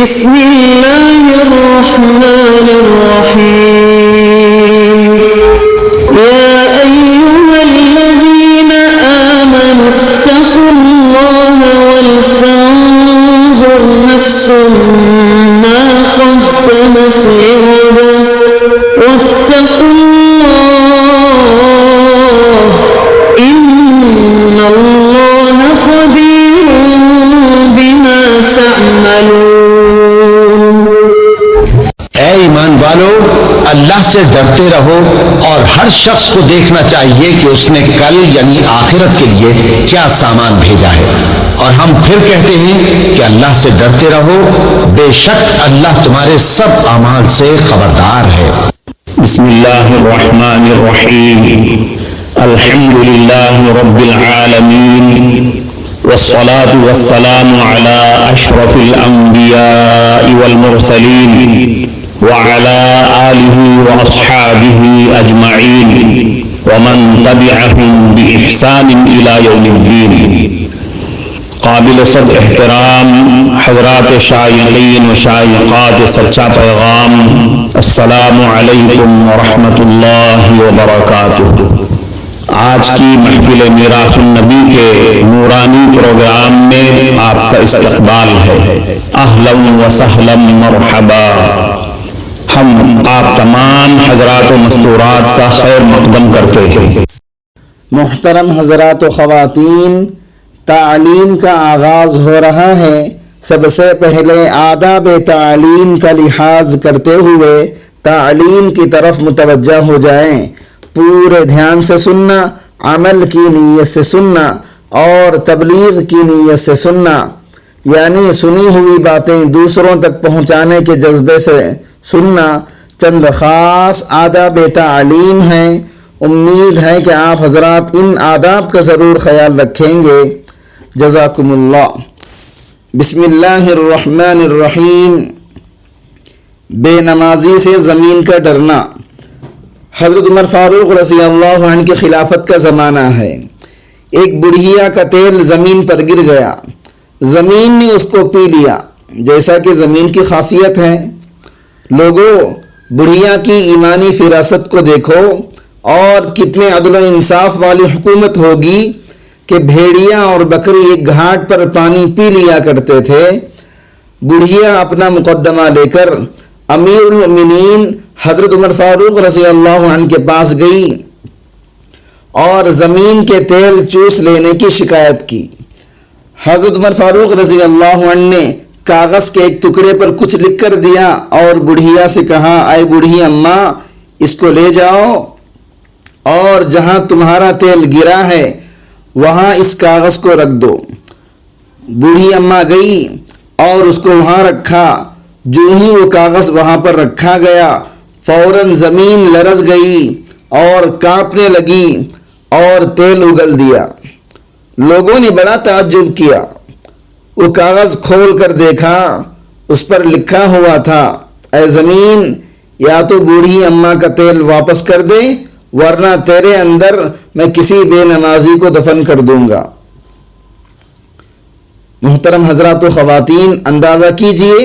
بسم الله الرحمن الرحيم يا أيها الذين آمنوا اتقوا الله ولتنظر نفس ما قدمت لغد واتقوا الله إن الله خبير بما تعملون. اے ایمان والو، اللہ سے ڈرتے رہو اور ہر شخص کو دیکھنا چاہیے کہ اس نے کل یعنی آخرت کے لیے کیا سامان بھیجا ہے، اور ہم پھر کہتے ہیں کہ اللہ سے ڈرتے رہو، بے شک اللہ تمہارے سب اعمال سے خبردار ہے. بسم اللہ الرحمن الرحیم الحمد للہ رب العالمین والصلاة والسلام على اشرف الانبیاء والمرسلین وعلى آلہ واصحابہ اجمعین ومن تبعهم بإحسان الى یوم الدین. قابل صد احترام حضرات شائقین و شائقات سچا پیغام، السلام علیکم ورحمۃ اللہ وبرکاتہ. آج کی محفل میراث النبی کے نورانی پروگرام میں آپ کا استقبال ہے. اہلا و سہلا مرحبا. ہم آپ تمام حضرات و مستورات کا خیر مقدم کرتے ہیں. محترم حضرات و خواتین، تعلیم کا آغاز ہو رہا ہے. سب سے پہلے آداب تعلیم کا لحاظ کرتے ہوئے تعلیم کی طرف متوجہ ہو جائیں. پورے دھیان سے سننا، عمل کی نیت سے سننا اور تبلیغ کی نیت سے سننا، یعنی سنی ہوئی باتیں دوسروں تک پہنچانے کے جذبے سے سننا. چند خاص آداب تعلیم ہیں. امید ہے کہ آپ حضرات ان آداب کا ضرور خیال رکھیں گے. جزاکم اللہ. بسم اللہ الرحمن الرحیم. بے نمازی سے زمین کا ڈرنا. حضرت عمر فاروق رضی اللہ عنہ کی خلافت کا زمانہ ہے. ایک بڑھیا کا تیل زمین پر گر گیا. زمین نے اس کو پی لیا، جیسا کہ زمین کی خاصیت ہے. لوگوں، بڑھیا کی ایمانی فراست کو دیکھو، اور کتنے عدل و انصاف والی حکومت ہوگی کہ بھیڑیا اور بکری ایک گھاٹ پر پانی پی لیا کرتے تھے. بڑھیا اپنا مقدمہ لے کر امیر المؤمنین حضرت عمر فاروق رضی اللہ عنہ کے پاس گئی اور زمین کے تیل چوس لینے کی شکایت کی. حضرت عمر فاروق رضی اللہ عنہ نے کاغذ کے ایک ٹکڑے پر کچھ لکھ کر دیا اور بڑھیا سے کہا، اے بوڑھی اماں، اس کو لے جاؤ اور جہاں تمہارا تیل گرا ہے وہاں اس کاغذ کو رکھ دو. بوڑھی اماں گئی اور اس کو وہاں رکھا. جو ہی وہ کاغذ وہاں پر رکھا گیا، فوراً زمین لرز گئی اور کانپنے لگی اور تیل اگل دیا. لوگوں نے بڑا تعجب کیا. وہ کاغذ کھول کر دیکھا، اس پر لکھا ہوا تھا، اے زمین، یا تو بوڑھی اماں کا تیل واپس کر دے ورنہ تیرے اندر میں کسی بے نمازی کو دفن کر دوں گا. محترم حضرات و خواتین، اندازہ کیجئے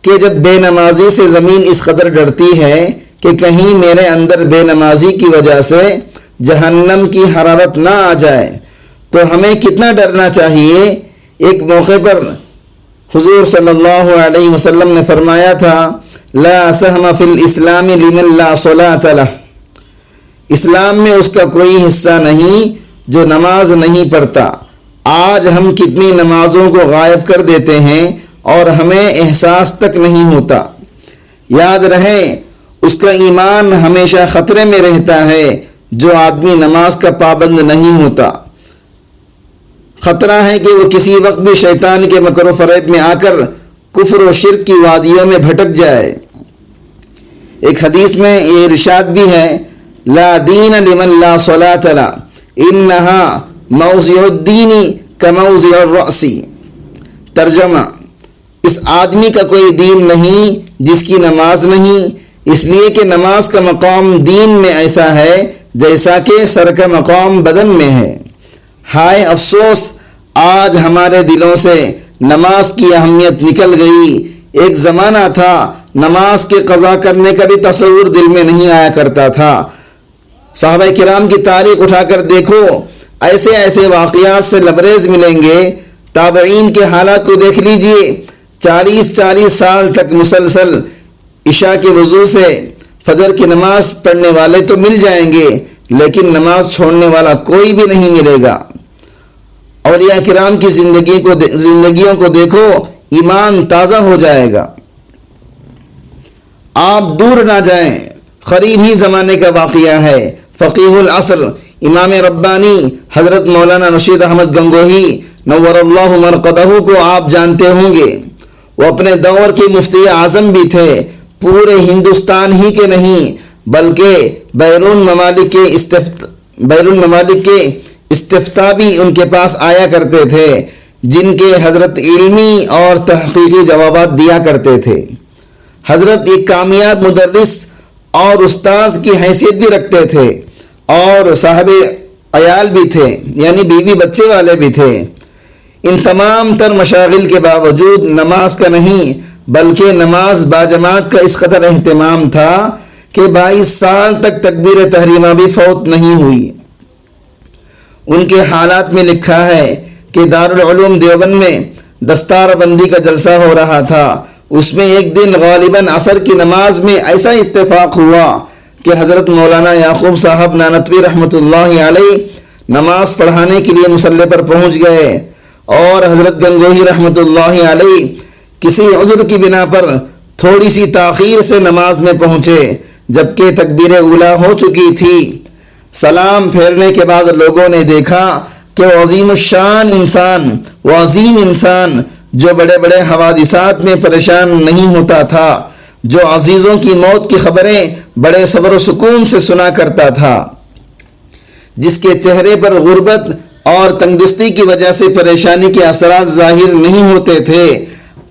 کہ جب بے نمازی سے زمین اس قدر ڈرتی ہے کہ کہیں میرے اندر بے نمازی کی وجہ سے جہنم کی حرارت نہ آ جائے تو ہمیں کتنا ڈرنا چاہیے. ایک موقع پر حضور صلی اللہ علیہ وسلم نے فرمایا تھا، لا سہم فی الاسلام لمن لا صلاۃ لہ. اسلام میں اس کا کوئی حصہ نہیں جو نماز نہیں پڑھتا. آج ہم کتنی نمازوں کو غائب کر دیتے ہیں اور ہمیں احساس تک نہیں ہوتا. یاد رہے، اس کا ایمان ہمیشہ خطرے میں رہتا ہے جو آدمی نماز کا پابند نہیں ہوتا. خطرہ ہے کہ وہ کسی وقت بھی شیطان کے مکر و فریب میں آ کر کفر و شرک کی وادیوں میں بھٹک جائے. ایک حدیث میں یہ ارشاد بھی ہے، لا دین لمن لا صلاۃ لہ انہا موضع الدین کموضع الرأس. ترجمہ، اس آدمی کا کوئی دین نہیں جس کی نماز نہیں، اس لیے کہ نماز کا مقام دین میں ایسا ہے جیسا کہ سر کا مقام بدن میں ہے. ہائے افسوس، آج ہمارے دلوں سے نماز کی اہمیت نکل گئی. ایک زمانہ تھا نماز کے قضا کرنے کا بھی تصور دل میں نہیں آیا کرتا تھا۔ صحابہ کرام کی تاریخ اٹھا کر دیکھو، ایسے ایسے واقعات سے لبریز ملیں گے۔ تابعین کے حالات کو دیکھ لیجئے، 40 سال تک مسلسل عشاء کے وضو سے فجر کی نماز پڑھنے والے تو مل جائیں گے، لیکن نماز چھوڑنے والا کوئی بھی نہیں ملے گا۔ اولیاء کرام کی زندگیوں کو دیکھو، ایمان تازہ ہو جائے گا۔ آپ دور نہ جائیں، قریب ہی زمانے کا واقعہ ہے۔ فقیہ العصر امام ربانی حضرت مولانا رشید احمد گنگوہی نور اللہ مرقدہ کو آپ جانتے ہوں گے۔ وہ اپنے دور کے مفتی اعظم بھی تھے، پورے ہندوستان ہی کے نہیں بلکہ بیرون ممالک کے استفتاء بھی ان کے پاس آیا کرتے تھے، جن کے حضرت علمی اور تحقیقی جوابات دیا کرتے تھے۔ حضرت ایک کامیاب مدرس اور استاذ کی حیثیت بھی رکھتے تھے اور صاحب عیال بھی تھے، یعنی بیوی بچے والے بھی تھے۔ ان تمام تر مشاغل کے باوجود نماز کا نہیں بلکہ نماز باجماعت کا اس قدر اہتمام تھا کہ 22 سال تک تکبیر تحریمہ بھی فوت نہیں ہوئی۔ ان کے حالات میں لکھا ہے کہ دارالعلوم دیوبند میں دستار بندی کا جلسہ ہو رہا تھا۔ اس میں ایک دن غالباً عصر کی نماز میں ایسا اتفاق ہوا کہ حضرت مولانا یعقوب صاحب نانوتوی رحمۃ اللہ علیہ نماز پڑھانے کے لیے مصلی پر پہنچ گئے اور حضرت گنگوہی رحمۃ اللہ علیہ کسی عذر کی بنا پر تھوڑی سی تاخیر سے نماز میں پہنچے، جبکہ تکبیر اولیٰ ہو چکی تھی۔ سلام پھیرنے کے بعد لوگوں نے دیکھا کہ وہ عظیم الشان انسان، وہ عظیم انسان جو بڑے بڑے حوادثات میں پریشان نہیں ہوتا تھا، جو عزیزوں کی موت کی خبریں بڑے صبر و سکون سے سنا کرتا تھا، جس کے چہرے پر غربت اور تنگدستی کی وجہ سے پریشانی کے اثرات ظاہر نہیں ہوتے تھے،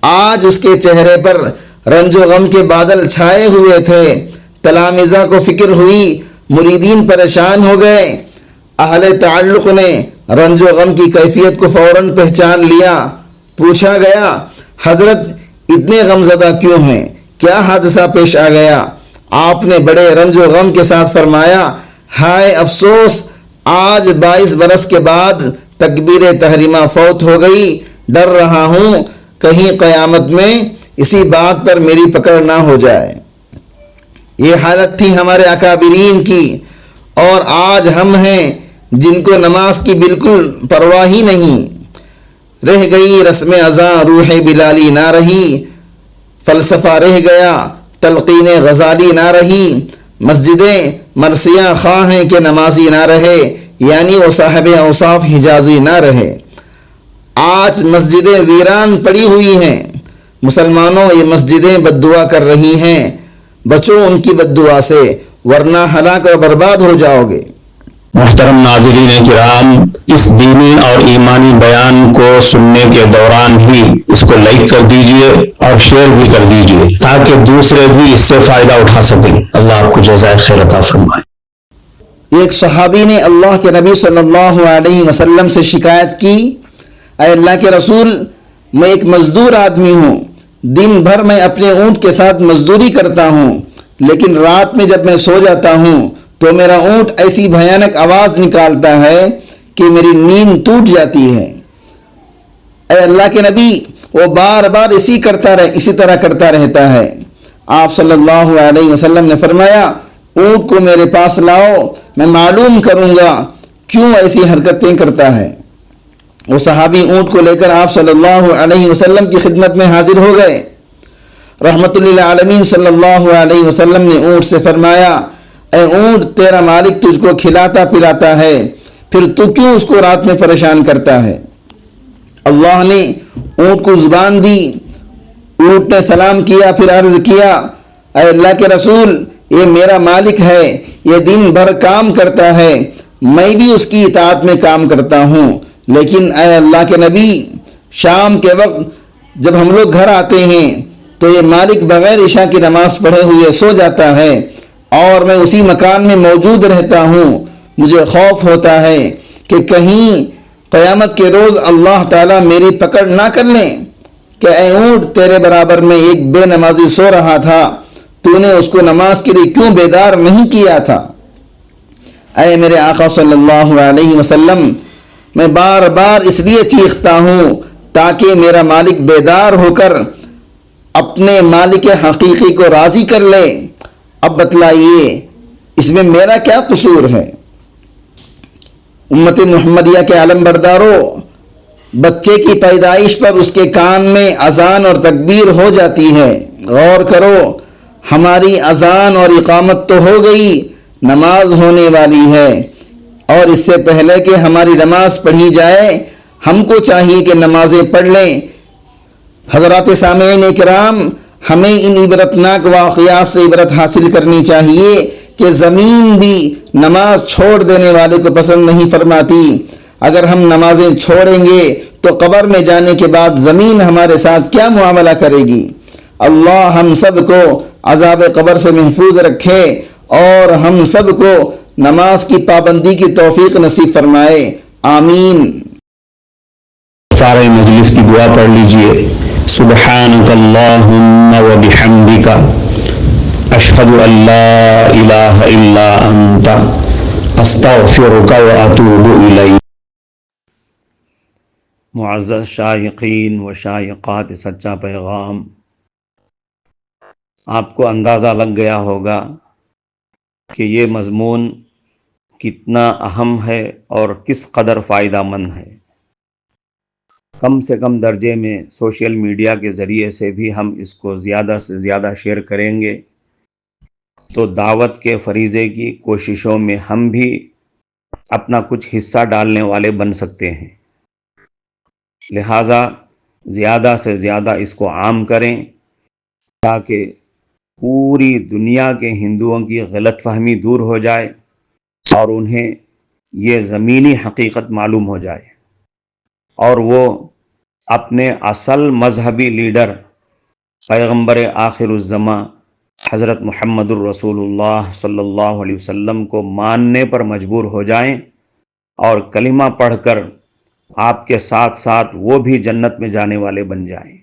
آج اس کے چہرے پر رنج و غم کے بادل چھائے ہوئے تھے۔ تلامذہ کو فکر ہوئی، مریدین پریشان ہو گئے۔ اہل تعلق نے رنج و غم کی کیفیت کو فوراً پہچان لیا۔ پوچھا گیا، حضرت اتنے غمزدہ کیوں ہیں؟ کیا حادثہ پیش آ گیا؟ آپ نے بڑے رنج و غم کے ساتھ فرمایا، ہائے افسوس، آج 22 برس کے بعد تکبیر تحریمہ فوت ہو گئی۔ ڈر رہا ہوں کہیں قیامت میں اسی بات پر میری پکڑ نہ ہو جائے۔ یہ حالت تھی ہمارے اکابرین کی، اور آج ہم ہیں جن کو نماز کی بالکل پرواہ ہی نہیں۔ رہ گئی رسم اذاں روح بلالی نہ رہی، فلسفہ رہ گیا تلقین غزالی نہ رہی، مسجدیں مرثیہ خواہ ہیں کہ نمازی نہ رہے، یعنی وہ صاحب اوصاف حجازی نہ رہے۔ آج مسجدیں ویران پڑی ہوئی ہیں۔ مسلمانوں، یہ مسجدیں بد دعا کر رہی ہیں، بچو ان کی بد دعا سے، ورنہ ہلاک اور برباد ہو جاؤ گے۔ محترم ناظرین کرام، اس دینی اور ایمانی بیان کو سننے کے دوران ہی اس کو لائک کر دیجئے اور شیئر بھی کر دیجئے تاکہ دوسرے بھی اس سے فائدہ اٹھا سکیں۔ اللہ آپ کو جزائے خیر عطا فرمائے۔ ایک صحابی نے اللہ کے نبی صلی اللہ علیہ وسلم سے شکایت کی، اے اللہ کے رسول، میں ایک مزدور آدمی ہوں، دن بھر میں اپنے اونٹ کے ساتھ مزدوری کرتا ہوں، لیکن رات میں جب میں سو جاتا ہوں تو میرا اونٹ ایسی بھیانک آواز نکالتا ہے کہ میری نیند ٹوٹ جاتی ہے۔ اے اللہ کے نبی، وہ بار بار اسی طرح کرتا رہتا ہے۔ آپ صلی اللہ علیہ وسلم نے فرمایا، اونٹ کو میرے پاس لاؤ، میں معلوم کروں گا کیوں ایسی حرکتیں کرتا ہے۔ وہ صحابی اونٹ کو لے کر آپ صلی اللہ علیہ وسلم کی خدمت میں حاضر ہو گئے۔ رحمت للعالمین صلی اللہ علیہ وسلم نے اونٹ سے فرمایا، اے اونٹ، تیرا مالک تجھ کو کھلاتا پلاتا ہے، پھر تو کیوں اس کو رات میں پریشان کرتا ہے؟ اللہ نے اونٹ کو زبان دی۔ اونٹ نے سلام کیا، پھر عرض کیا، اے اللہ کے رسول، یہ میرا مالک ہے، یہ دن بھر کام کرتا ہے، میں بھی اس کی اطاعت میں کام کرتا ہوں، لیکن اے اللہ کے نبی، شام کے وقت جب ہم لوگ گھر آتے ہیں تو یہ مالک بغیر عشاء کی نماز پڑھے ہوئے سو جاتا ہے اور میں اسی مکان میں موجود رہتا ہوں۔ مجھے خوف ہوتا ہے کہ کہیں قیامت کے روز اللہ تعالیٰ میری پکڑ نہ کر لیں۔ کہ اے اونٹ تیرے برابر میں ایک بے نمازی سو رہا تھا، تو نے اس کو نماز کے لیے کیوں بیدار نہیں کیا تھا؟ اے میرے آقا صلی اللہ علیہ وسلم، میں بار بار اس لیے چیختا ہوں تاکہ میرا مالک بیدار ہو کر اپنے مالک حقیقی کو راضی کر لے۔ اب بتلائیے اس میں میرا کیا قصور ہے؟ امت محمدیہ کے علم بردارو، بچے کی پیدائش پر اس کے کان میں اذان اور تکبیر ہو جاتی ہے۔ غور کرو، ہماری اذان اور اقامت تو ہو گئی، نماز ہونے والی ہے، اور اس سے پہلے کہ ہماری نماز پڑھی جائے ہم کو چاہیے کہ نمازیں پڑھ لیں۔ حضرات سامعین کرام، ہمیں ان عبرتناک واقعات سے عبرت حاصل کرنی چاہیے کہ زمین بھی نماز چھوڑ دینے والے کو پسند نہیں فرماتی۔ اگر ہم نمازیں چھوڑیں گے تو قبر میں جانے کے بعد زمین ہمارے ساتھ کیا معاملہ کرے گی؟ اللہ ہم سب کو عذاب قبر سے محفوظ رکھے اور ہم سب کو نماز کی پابندی کی توفیق نصیب فرمائے، آمین۔ سارے مجلس کی دعا پڑھ لیجئے۔ سبحانک اللہم و بحمدک، اشہد ان لا الہ الا انت، استغفرک و اتوب الیک۔ معزز شائقین و شائقات سچا پیغام، آپ کو اندازہ لگ گیا ہوگا کہ یہ مضمون کتنا اہم ہے اور کس قدر فائدہ مند ہے۔ کم سے کم درجے میں سوشل میڈیا کے ذریعے سے بھی ہم اس کو زیادہ سے زیادہ شیئر کریں گے تو دعوت کے فریضے کی کوششوں میں ہم بھی اپنا کچھ حصہ ڈالنے والے بن سکتے ہیں۔ لہٰذا زیادہ سے زیادہ اس کو عام کریں تاکہ پوری دنیا کے ہندوؤں کی غلط فہمی دور ہو جائے اور انہیں یہ زمینی حقیقت معلوم ہو جائے، اور وہ اپنے اصل مذہبی لیڈر پیغمبر آخر الزماں حضرت محمد الرسول اللہ صلی اللہ علیہ وسلم کو ماننے پر مجبور ہو جائیں اور کلمہ پڑھ کر آپ کے ساتھ ساتھ وہ بھی جنت میں جانے والے بن جائیں۔